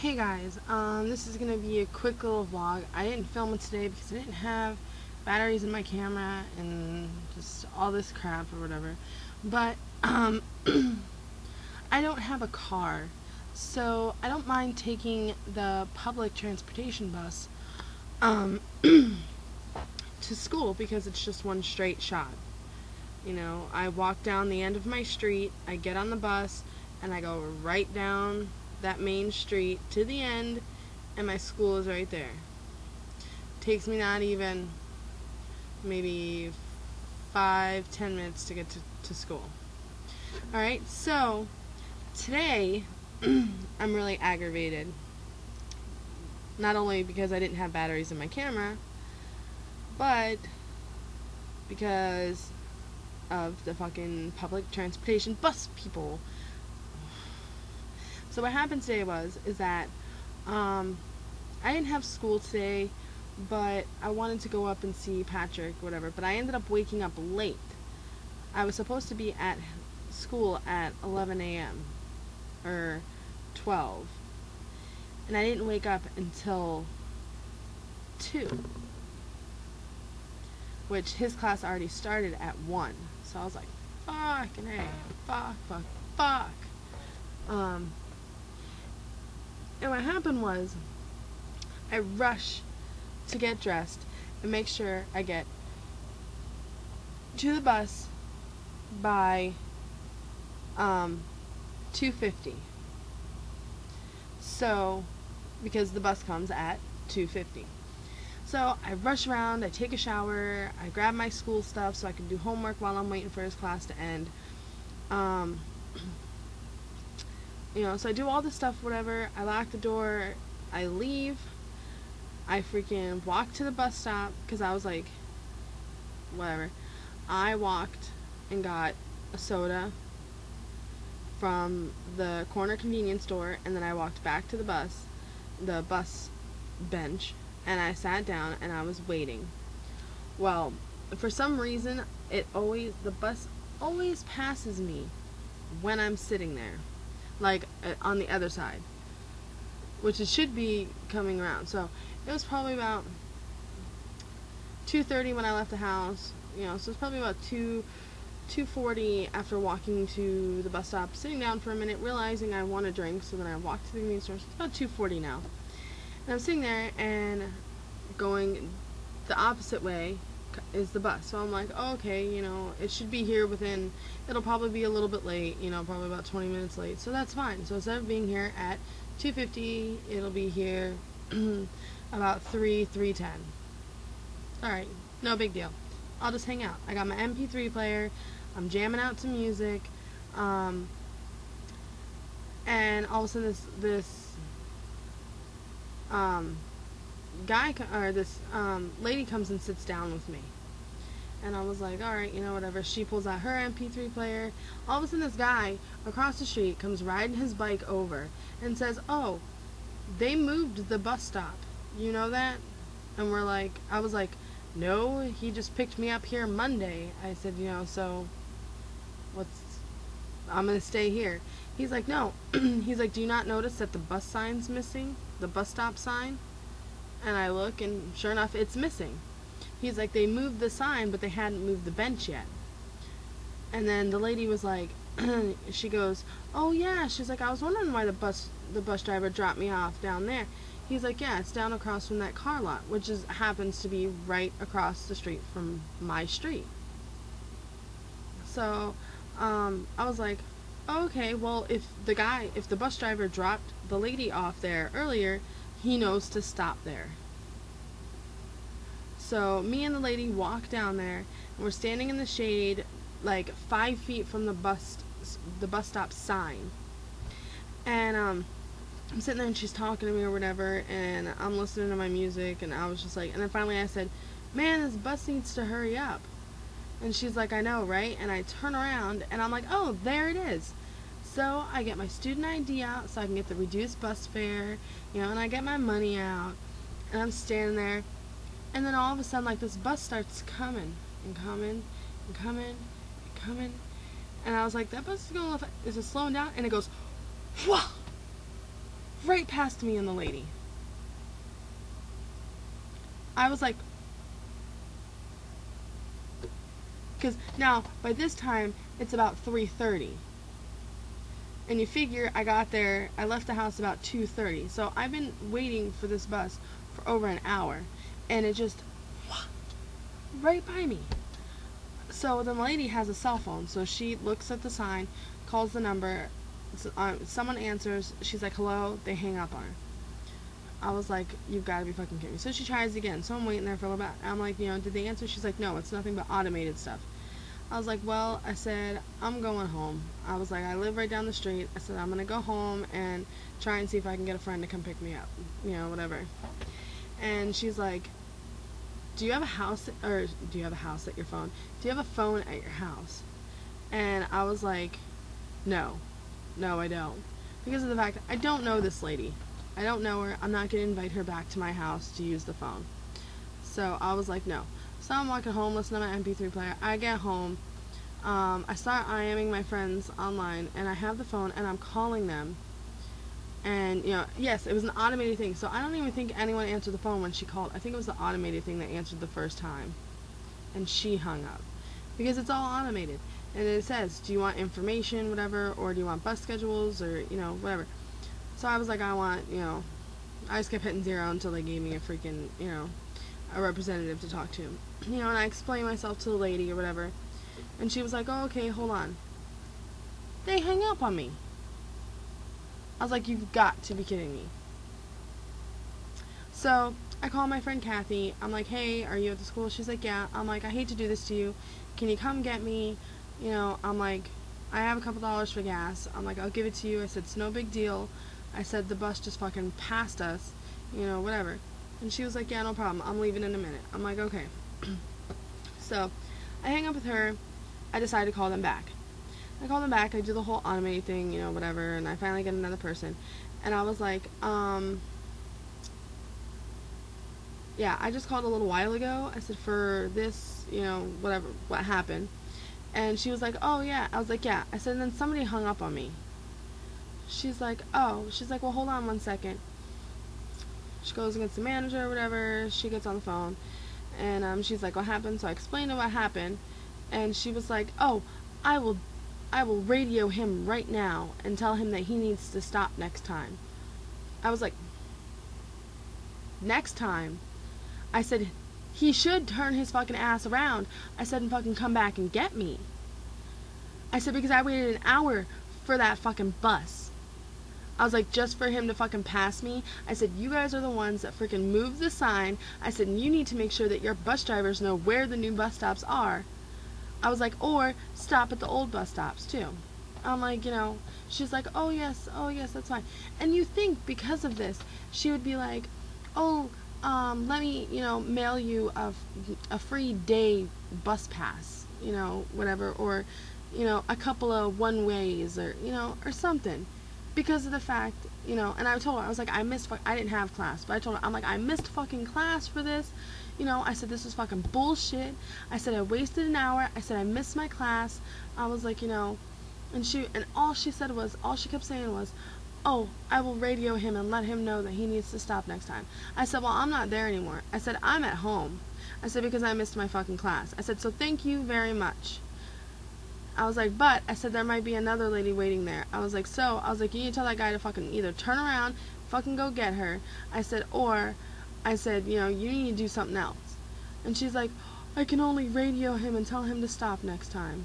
Hey guys, this is gonna be a quick little vlog. I didn't film it today because I didn't have batteries in my camera and just all this crap or whatever. But I don't have a car, so I don't mind taking the public transportation bus to school because it's just one straight shot. You know, I walk down the end of my street, I get on the bus, and I go right down that main street to the end, and my school is right there. Takes me not even maybe 5-10 minutes to get to school. Alright, so today I'm really aggravated. Not only because I didn't have batteries in my camera, but because of the fucking public transportation bus people. So what happened today is that I didn't have school today, but I wanted to go up and see Patrick, whatever, but I ended up waking up late. I was supposed to be at school at 11 a.m. or 12, and I didn't wake up until 2, which his class already started at 1. So I was like, fucking hey, fuck. And what happened was, I rushed to get dressed and make sure I get to the bus by 2:50. So, because the bus comes at 2:50. So I rush around, I take a shower, I grab my school stuff so I can do homework while I'm waiting for his class to end. You know, so I do all this stuff, whatever. I lock the door, I leave, I freaking walk to the bus stop, because I was like, whatever. I walked and got a soda from the corner convenience store, and then I walked back to the bus bench, and I sat down and I was waiting. Well, for some reason, the bus always passes me when I'm sitting there. Like on the other side, which it should be coming around. So it was probably about 2:30 when I left the house, you know, so it's probably about 2:40 after walking to the bus stop, sitting down for a minute, realizing I want a drink, so then I walked to the convenience store. So it's about 2:40 now, and I'm sitting there and going the opposite way is the bus. So I'm like, oh, okay, you know, it should be here it'll probably be a little bit late, you know, probably about 20 minutes late, so that's fine. So instead of being here at 2:50, it'll be here about 3:10. Alright, no big deal. I'll just hang out. I got my MP3 player, I'm jamming out to music, and all of a sudden this lady comes and sits down with me, and I was like, alright, you know, whatever. She pulls out her MP3 player. All of a sudden this guy across the street comes riding his bike over and says, oh, they moved the bus stop, you know that? And I was like, no, he just picked me up here Monday. I said, you know, so I'm gonna stay here. He's like, no. He's like, do you not notice that the bus sign's missing? The bus stop sign? And I look, and sure enough, it's missing. He's like, they moved the sign, but they hadn't moved the bench yet. And then the lady was like, she goes, oh yeah, she's like, I was wondering why the bus driver dropped me off down there. He's like, yeah, it's down across from that car lot, which happens to be right across the street from my street. So, I was like, okay, well, if the bus driver dropped the lady off there earlier, he knows to stop there. So me and the lady walk down there, and we're standing in the shade like 5 feet from the bus stop sign, and I'm sitting there and she's talking to me or whatever, and I'm listening to my music, and I was just like, and then finally I said, man, this bus needs to hurry up. And she's like, I know, right? And I turn around and I'm like, oh, there it is. So I get my student ID out so I can get the reduced bus fare, you know, and I get my money out, and I'm standing there, and then all of a sudden, like, this bus starts coming and coming and coming and coming, and I was like, that bus is going, is it slowing down? And it goes, whoa, right past me and the lady. I was like, because now by this time it's about 3:30, and you figure I got there, I left the house about 2:30, so I've been waiting for this bus for over an hour, and it just right by me. So the lady has a cell phone, so she looks at the sign, calls the number, someone answers, she's like, hello, they hang up on her. I was like, you've got to be fucking kidding me. So she tries again, so I'm waiting there for a little bit. I'm like, did they answer? She's like, no, it's nothing but automated stuff. I was like, well, I said, I'm going home. I was like, I live right down the street. I said, I'm going to go home and try and see if I can get a friend to come pick me up, whatever. And she's like, do you have a house, or do you have a house at your phone? Do you have a phone at your house? And I was like, no, I don't. Because of the fact that I don't know this lady. I don't know her. I'm not going to invite her back to my house to use the phone. So I was like, no. So I'm walking home, listening to my MP3 player. I get home. I start IMing my friends online, and I have the phone, and I'm calling them. And, yes, it was an automated thing. So I don't even think anyone answered the phone when she called. I think it was the automated thing that answered the first time. And she hung up. Because it's all automated. And it says, do you want information, whatever, or do you want bus schedules, or, whatever. So I was like, I just kept hitting 0 until they gave me a freaking, a representative to talk to. And I explained myself to the lady or whatever. And she was like, oh, okay, hold on. They hung up on me. I was like, you've got to be kidding me. So I called my friend Kathy. I'm like, hey, are you at the school? She's like, yeah. I'm like, I hate to do this to you. Can you come get me? I'm like, I have a couple dollars for gas. I'm like, I'll give it to you. I said, it's no big deal. I said, the bus just fucking passed us, whatever. And she was like, yeah, no problem. I'm leaving in a minute. I'm like, okay. So I hang up with her. I decide to call them back. I call them back. I do the whole automated thing, whatever. And I finally get another person. And I was like, yeah, I just called a little while ago. I said, for this, whatever, what happened. And she was like, oh, yeah. I was like, yeah. I said, and then somebody hung up on me. She's like, oh. She's like, well, hold on 1 second. She goes against the manager or whatever. She gets on the phone. And she's like, what happened? So I explained to her what happened. And she was like, oh, I will radio him right now and tell him that he needs to stop next time. I was like, next time? I said, he should turn his fucking ass around. I said, and fucking come back and get me. I said, because I waited an hour for that fucking bus. I was like, just for him to fucking pass me. I said, you guys are the ones that freaking moved the sign. I said, and you need to make sure that your bus drivers know where the new bus stops are. I was like, or stop at the old bus stops too. I'm like, she's like, oh yes, that's fine. And you think because of this, she would be like, oh, let me, mail you a free day bus pass, whatever, or, a couple of one-ways, or, or something. Because of the fact, and I told her, I was like, I didn't have class, but I told her, I'm like, I missed fucking class for this. I said, this was fucking bullshit. I said, I wasted an hour. I said, I missed my class. I was like, and all she kept saying was, oh, I will radio him and let him know that he needs to stop next time. I said, well, I'm not there anymore. I said, I'm at home. I said, because I missed my fucking class. I said, so thank you very much. I was like, but, I said, there might be another lady waiting there. I was like, you need to tell that guy to fucking either turn around, fucking go get her. I said, or, you need to do something else. And she's like, I can only radio him and tell him to stop next time.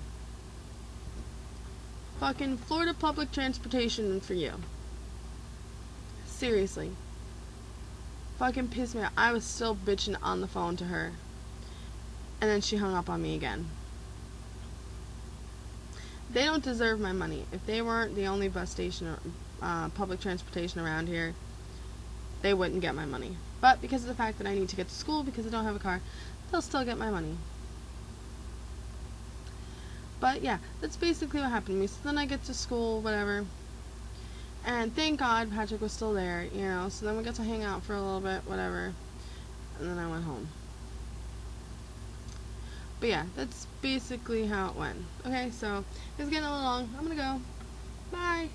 Fucking Florida public transportation for you. Seriously. Fucking pissed me off. I was still bitching on the phone to her. And then she hung up on me again. They don't deserve my money. If they weren't the only bus station or public transportation around here, they wouldn't get my money. But because of the fact that I need to get to school because I don't have a car, they'll still get my money. But yeah, that's basically what happened to me. So then I get to school, whatever. And thank God Patrick was still there, So then we got to hang out for a little bit, whatever. And then I went home. But yeah, that's basically how it went. Okay, so it's getting a little long. I'm gonna go. Bye.